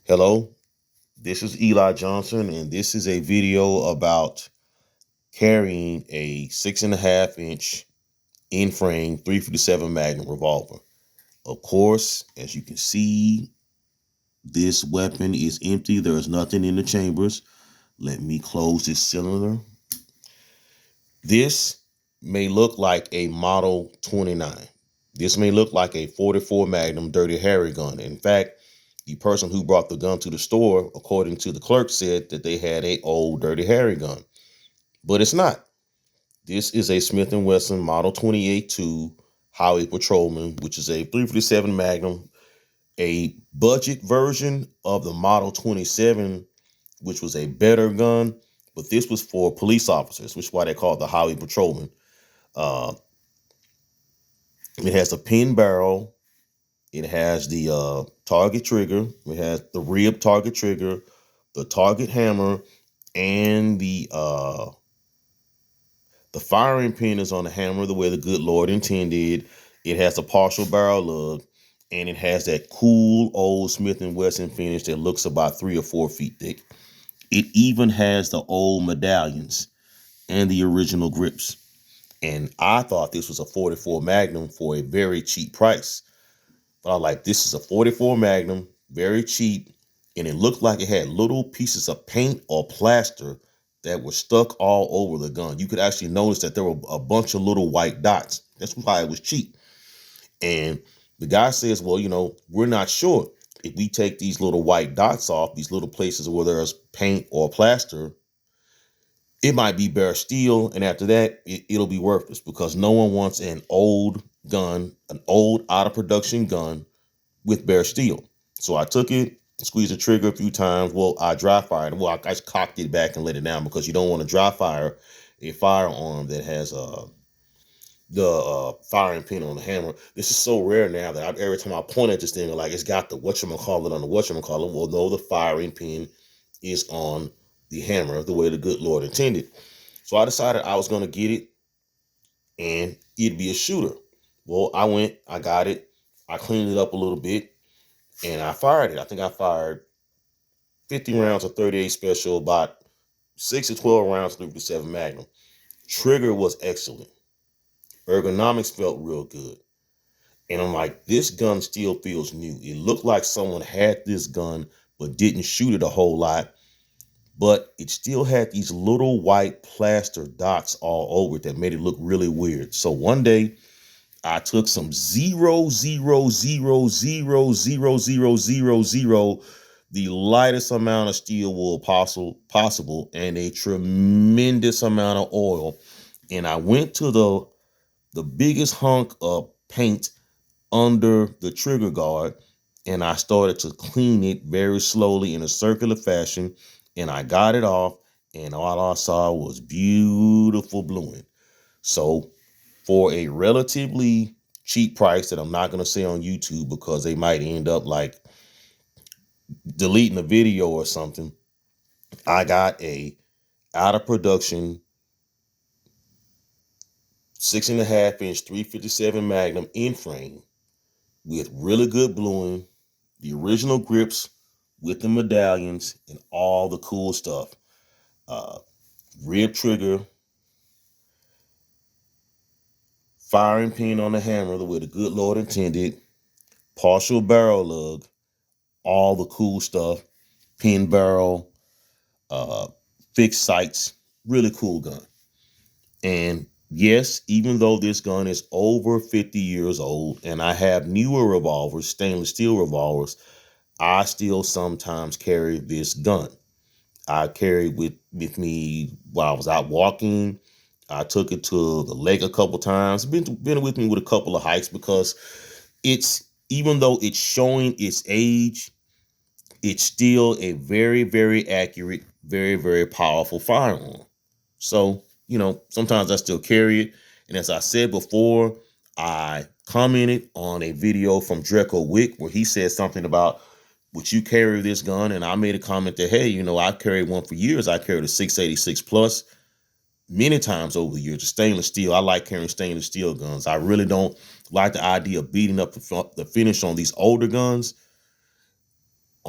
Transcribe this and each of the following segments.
Hello, this is Eli Johnson, and this is a video about carrying a 6.5-inch in-frame 357 Magnum revolver. Of course, as you can see, this weapon is empty. There is nothing in the chambers. Let me close this cylinder. This may look like a Model 29. This may look like a 44 Magnum Dirty Harry gun. In fact, the person who brought the gun to the store, according to the clerk, said that they had a old Dirty Harry gun, but it's not. This is a Smith & Wesson Model 28-2 Highway Patrolman, which is a 357 Magnum, a budget version of the Model 27, which was a better gun, but this was for police officers, which is why they call it the Highway Patrolman. Uh, it has a pin barrel. It has the target trigger. It has the rib target trigger, the target hammer, and the firing pin is on the hammer the way the good Lord intended. It has a partial barrel lug, and it has that cool old Smith & Wesson finish that looks about 3 or 4 feet thick. It even has the old medallions and the original grips. And I thought this was a 44 Magnum for a very cheap price. But I was like, this is a 44 Magnum, very cheap, and it looked like it had little pieces of paint or plaster that were stuck all over the gun. You could actually notice that there were a bunch of little white dots. That's why it was cheap. And the guy says, well, we're not sure. If we take these little white dots off, these little places where there's paint or plaster, it might be bare steel. And after that, it'll be worthless, because no one wants an old gun, an old out of production gun with bare steel. So I took it, squeezed the trigger a few times. Well, I dry fired. Well, I just cocked it back and let it down, because you don't want to dry fire a firearm that has the firing pin on the hammer. This is so rare now that every time I point at this thing, like, it's got the whatchamacallit on the whatchamacallit. Well, no, the firing pin is on the hammer the way the good Lord intended. So I decided I was going to get it and it'd be a shooter. Well, I got it, I cleaned it up a little bit, and I fired it. I think I fired 50 rounds of 38 special, about 6 to 12 rounds of 357 Magnum. Trigger was excellent. Ergonomics felt real good. And I'm like, this gun still feels new. It looked like someone had this gun but didn't shoot it a whole lot. But it still had these little white plaster dots all over it that made it look really weird. So one day I took some 0.0000000, the lightest amount of steel wool possible, and a tremendous amount of oil. And I went to the biggest hunk of paint under the trigger guard, and I started to clean it very slowly in a circular fashion, and I got it off, and all I saw was beautiful bluing. So for a relatively cheap price that I'm not going to say on YouTube, because they might end up like deleting the video or something, I got a out of production 6.5-inch 357 Magnum in frame with really good bluing, the original grips with the medallions and all the cool stuff. Uh, Rib trigger, firing pin on the hammer the way the good Lord intended, partial barrel lug, all the cool stuff, pin barrel, uh, fixed sights, really cool gun. And yes, even though this gun is over 50 years old and I have newer revolvers, stainless steel revolvers, I still sometimes carry this gun. I carried with me while I was out walking. I took it to the lake a couple times. Been with me with a couple of hikes, because it's, even though it's showing its age, it's still a very, very accurate, very, very powerful firearm. So, sometimes I still carry it. And as I said before, I commented on a video from Draco Wick where he said something about, would you carry this gun? And I made a comment that, hey, I've carried one for years. I carried a 686 plus many times over the years. The stainless steel. I like carrying stainless steel guns. I really don't like the idea of beating up the finish on these older guns.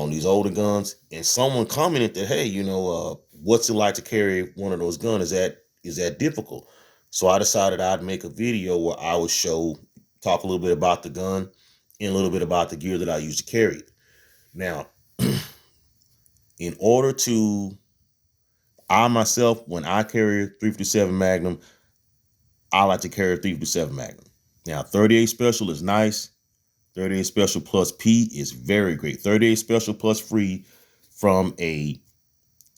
on these older guns, and someone commented that, hey, what's it like to carry one of those guns? Is that difficult? So I decided I'd make a video where I would talk a little bit about the gun and a little bit about the gear that I use to carry it. Now, in order to, I myself, when I carry a 357 Magnum, I like to carry a 357 Magnum. Now, 38 Special is nice. 38 Special Plus P is very great. 38 Special Plus Free from a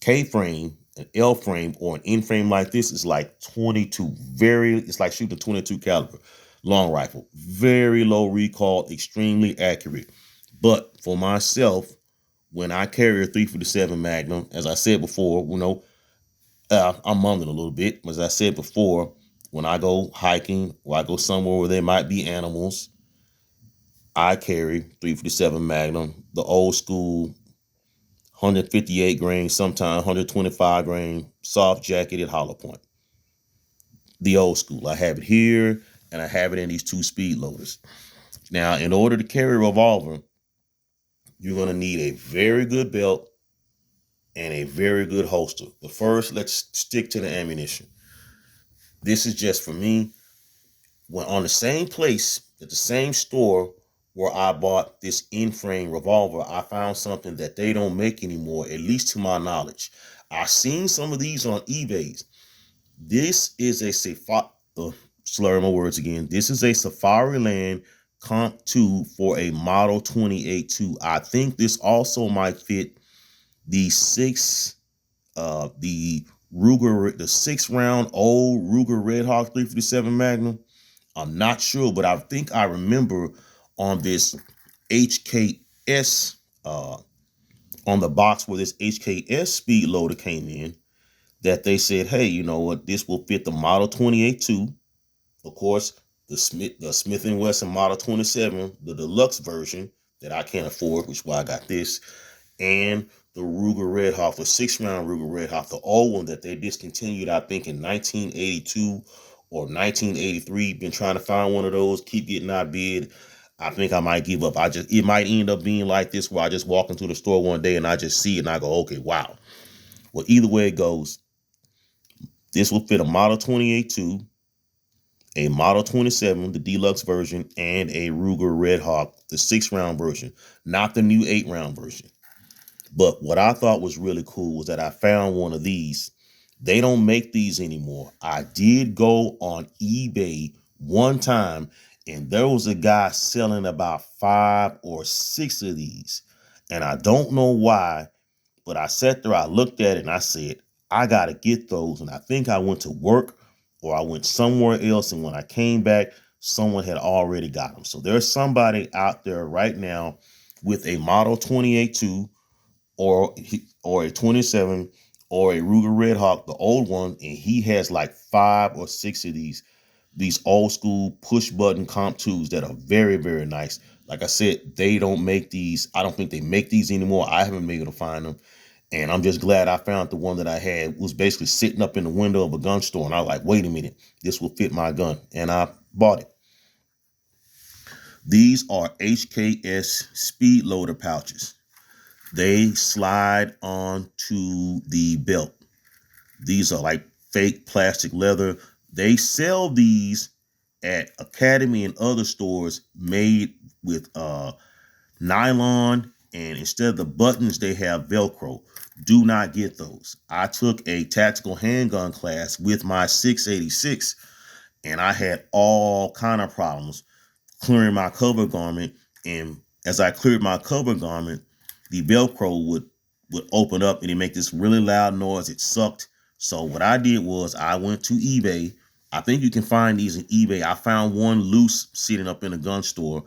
K-frame, an L-frame, or an N-frame like this is like 22. It's like shooting a 22 caliber long rifle. Very low recoil, extremely accurate. But for myself, when I carry a 357 Magnum, as I said before, I'm mumbling a little bit. As I said before, when I go hiking or I go somewhere where there might be animals, I carry 357 Magnum, the old school 158 grain, sometimes 125 grain, soft jacketed hollow point. The old school. I have it here and I have it in these 2 speed loaders. Now, in order to carry a revolver, you're going to need a very good belt and a very good holster. But first, let's stick to the ammunition. This is just for me. When on the same place, at the same store where I bought this in-frame revolver, I found something that they don't make anymore, at least to my knowledge. I've seen some of these on eBay. This is a slur my words again. This is a Safariland Comp 2 for a Model 28-2. I think this also might fit the Ruger, the 6-round old Ruger Red Hawk 357 Magnum. I'm not sure, but I think I remember on this HKS, on the box where this HKS speed loader came in, that they said, hey, you know what, this will fit the Model 28-2. Of course, the Smith & Wesson Model 27, the deluxe version that I can't afford, which is why I got this, and the Ruger Red Hawk, the 6-round Ruger Red Hawk, the old one that they discontinued, I think, in 1982 or 1983. Been trying to find one of those, keep getting outbid. I think I might give up. It might end up being like this, where I just walk into the store one day and I just see it and I go, okay, wow. Well, either way it goes, this will fit a Model 28-2, a Model 27, the deluxe version, and a Ruger Red Hawk, the 6-round version, not the new 8-round version. But what I thought was really cool was that I found one of these. They don't make these anymore. I did go on eBay one time, and there was a guy selling about 5 or 6 of these. And I don't know why, but I sat there, I looked at it, and I said, I got to get those. And I think I went to work or I went somewhere else, and when I came back, someone had already got them. So there's somebody out there right now with a Model 28-2 or a 27 or a Ruger Red Hawk, the old one, and he has like 5 or 6 of these old school push button Comp 2s that are very, very nice. Like I said, they don't make these. I don't think they make these anymore. I haven't been able to find them. And I'm just glad I found the one that I had. It was basically sitting up in the window of a gun store. And I was like, wait a minute, this will fit my gun. And I bought it. These are HKS speed loader pouches. They slide onto the belt. These are like fake plastic leather. They sell these at Academy and other stores made with nylon, and instead of the buttons, they have Velcro. Do not get those. I took a tactical handgun class with my 686, and I had all kind of problems clearing my cover garment. And as I cleared my cover garment, the Velcro would open up and it make this really loud noise. It sucked. So what I did was I went to eBay. I think you can find these in eBay. I found one loose sitting up in a gun store.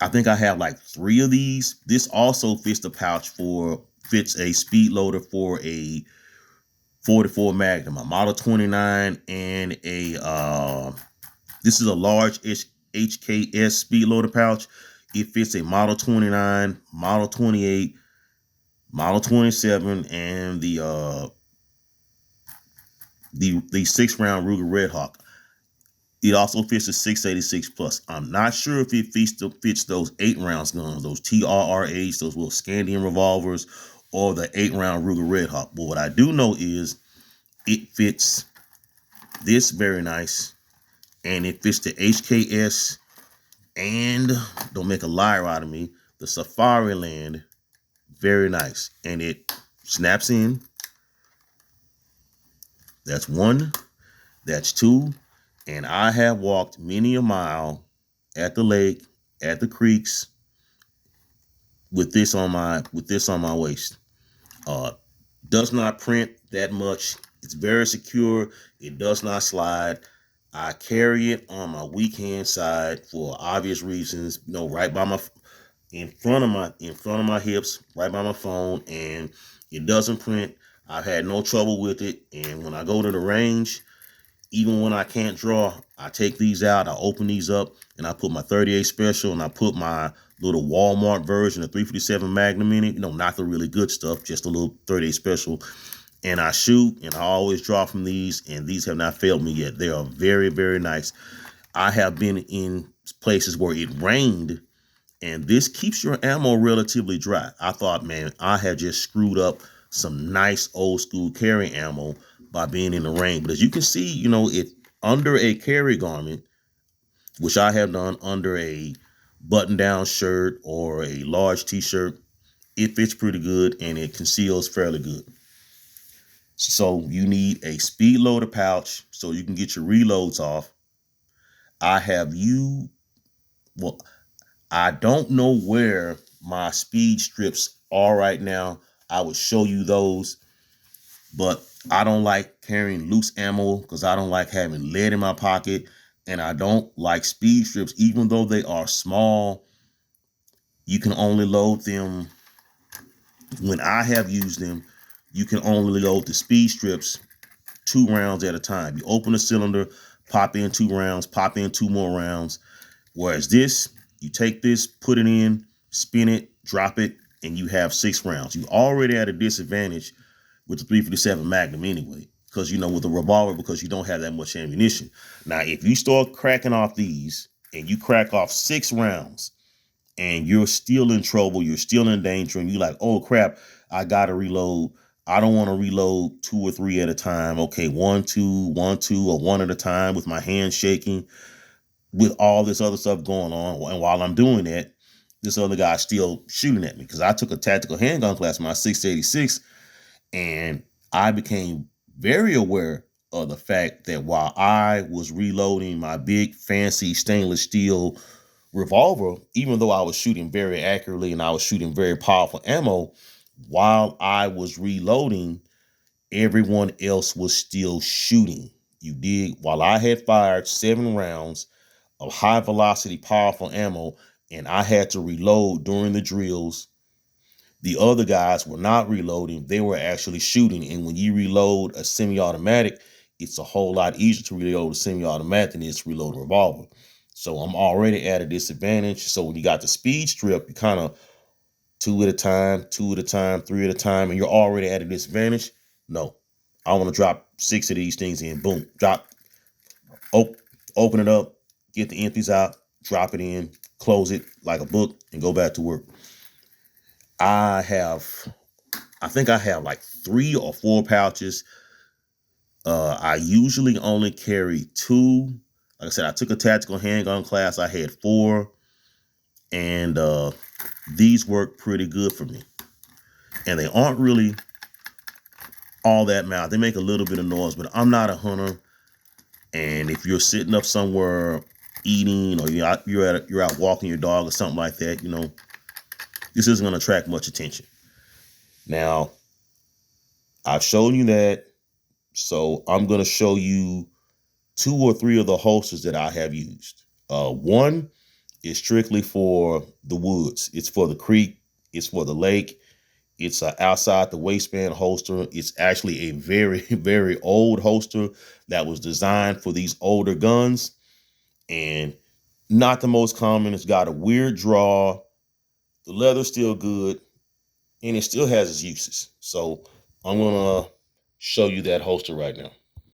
I think I have like 3 of these. This also fits a speed loader for a 44 Magnum, a Model 29, and this is a large HKS speed loader pouch. It fits a Model 29, Model 28, Model 27, and the 6-round Ruger Red Hawk. It also fits the 686 plus. I'm not sure if it fits those 8 rounds guns, those TRR8s, those little Scandian revolvers, or the 8 round Ruger Red Hawk. But what I do know is it fits this very nice, and it fits the HKS, and don't make a liar out of me, the Safari Land very nice, and it snaps in. That's one. That's two. And I have walked many a mile at the lake, at the creeks, with this on my waist. Does not print that much. It's very secure. It does not slide. I carry it on my weak hand side for obvious reasons. Right by my in front of my hips, right by my phone, and it doesn't print. I've had no trouble with it. And when I go to the range, even when I can't draw, I take these out, I open these up, and I put my 38 special, and I put my little Walmart version of 357 Magnum in it. Not the really good stuff, just a little 38 special. And I shoot, and I always draw from these, and these have not failed me yet. They are very, very nice. I have been in places where it rained, and this keeps your ammo relatively dry. I thought, man, I had just screwed up some nice old school carry ammo by being in the rain. But as you can see, it under a carry garment, which I have done under a button-down shirt or a large t-shirt, it fits pretty good and it conceals fairly good. So you need a speed loader pouch so you can get your reloads off. I don't know where my speed strips are right now. I would show you those, but I don't like carrying loose ammo because I don't like having lead in my pocket, and I don't like speed strips. Even though they are small, you can only load them, when I have used them, you can only load the speed strips 2 rounds at a time. You open a cylinder, pop in 2 rounds, pop in 2 more rounds. Whereas this, you take this, put it in, spin it, drop it, and you have 6 rounds. You already at a disadvantage with the 357 Magnum anyway, because with a revolver, because you don't have that much ammunition. Now, if you start cracking off these and you crack off 6 rounds and you're still in trouble, you're still in danger, and you're like, oh crap, I gotta reload. I don't want to reload 2 or 3 at a time. Okay, 1, 2, 1, 2, or 1 at a time with my hands shaking, with all this other stuff going on. And while I'm doing that, this other guy's still shooting at me, because I took a tactical handgun class, my 686, and I became very aware of the fact that while I was reloading my big fancy stainless steel revolver, even though I was shooting very accurately and I was shooting very powerful ammo, while I was reloading, everyone else was still shooting. You dig? While I had fired 7 rounds of high velocity, powerful ammo, and I had to reload during the drills, the other guys were not reloading. They were actually shooting. And when you reload a semi-automatic, it's a whole lot easier to reload a semi-automatic than it is to reload a revolver. So I'm already at a disadvantage. So when you got the speed strip, you kind of 2 at a time, 2 at a time, 3 at a time, and you're already at a disadvantage. No, I want to drop 6 of these things in. Boom, drop, open it up, get the empties out, drop it in, close it like a book, and go back to work. I think I have like 3 or 4 pouches. I usually only carry 2. Like I said, I took a tactical handgun class. I had 4, and these work pretty good for me. And they aren't really all that loud. They make a little bit of noise, but I'm not a hunter. And if you're sitting up somewhere eating, or you're out walking your dog or something like that, this isn't going to attract much attention. Now, I've shown you that, so I'm going to show you 2 or 3 of the holsters that I have used. One is strictly for the woods. It's for the creek. It's for the lake. It's outside the waistband holster. It's actually a very, very old holster that was designed for these older guns, and not the most common. It's got a weird draw. The leather's still good, and it still has its uses. So I'm going to show you that holster right now.